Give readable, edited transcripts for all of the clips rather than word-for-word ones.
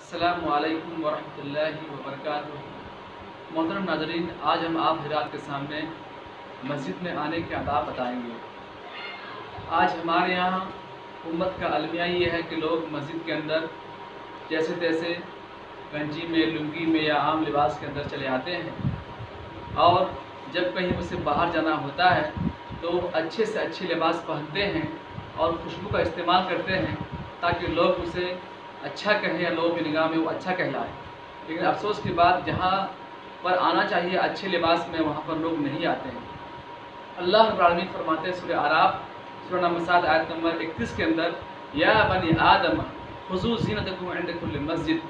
अस्सलामु अलैकुम वरहमतुल्लाहि वबरकातुहू। मोहतरम नाज़रीन, आज हम आप हज़रात के सामने मस्जिद में आने के आदाब बताएंगे। आज हमारे यहाँ उम्मत का अलमिया ये है कि लोग मस्जिद के अंदर जैसे तैसे गंजी में, लुंगी में या आम लिबास के अंदर चले आते हैं, और जब कहीं उसे बाहर जाना होता है तो अच्छे से अच्छे लिबास पहनते हैं और खुशबू का इस्तेमाल करते हैं ताकि लोग उसे अच्छा कहें या लोगों की निगाह में वो अच्छा कहलाए। लेकिन अफसोस की बात, जहाँ पर आना चाहिए अच्छे लिबास में, वहाँ पर लोग नहीं आते हैं। अल्लाह रब्बुल आलमीन फरमाते हैं सूरह आराफ सूरह नंबर 7 आयत नंबर 31 के अंदर, या बनी आदम खुज़ू ज़ीनतकुम इंद कुल्लि मस्जिद।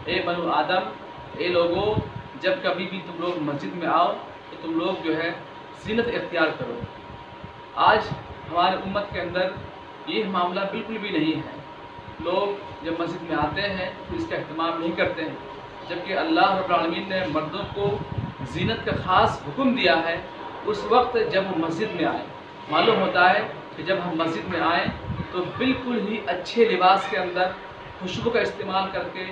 ए बनु आदम, ए लोगो, जब कभी भी तुम लोग मस्जिद में आओ तो तुम लोग जो है ज़ीनत इख्तियार करो। आज हमारे उम्मत के अंदर ये मामला बिल्कुल भी नहीं है। लोग जब मस्जिद में आते हैं तो इसका अहतमाम नहीं करते हैं, जबकि अल्लाह रब्बुल आलमीन ने मर्दों को ज़ीनत का ख़ास हुक्म दिया है उस वक्त जब वो मस्जिद में आए। मालूम होता है कि जब हम मस्जिद में आएँ तो बिल्कुल ही अच्छे लिबास के अंदर खुशबू का इस्तेमाल करके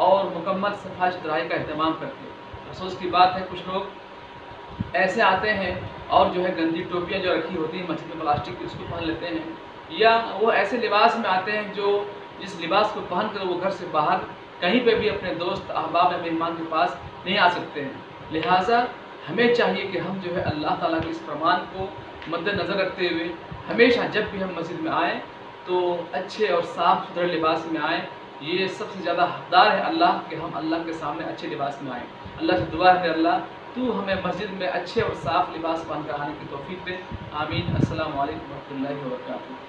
और मुकम्मल सफाई सुथराई का अहतमाम करके। अफसोस की बात है, कुछ लोग ऐसे आते हैं और जो है गंदी टोपियाँ जो रखी होती हैं मस्जिद में प्लास्टिक की, उसको पहन लेते हैं, या वो ऐसे लिबास में आते हैं जो जिस लिबास को पहन कर वो घर से बाहर कहीं पे भी अपने दोस्त अहबाब या मेहमान के पास नहीं आ सकते हैं। लिहाजा हमें चाहिए कि हम जो है अल्लाह ताला के इस फरमान को मद्देनज़र रखते हुए हमेशा जब भी हम मस्जिद में आएँ तो अच्छे और साफ़ सुथरे लिबास में आएँ। ये सबसे ज़्यादा हकदार है अल्लाह कि हम अल्लाह के सामने अच्छे लिबास में आएँ। अल्लाह से दुआ है, अल्लाह तू हमें मस्जिद में अच्छे और साफ़ लिबास पहन कर आने की तौफीक दे। आमीन। अस्सलामु अलैकुम वरहमतुल्लाहि वबरकातुहू।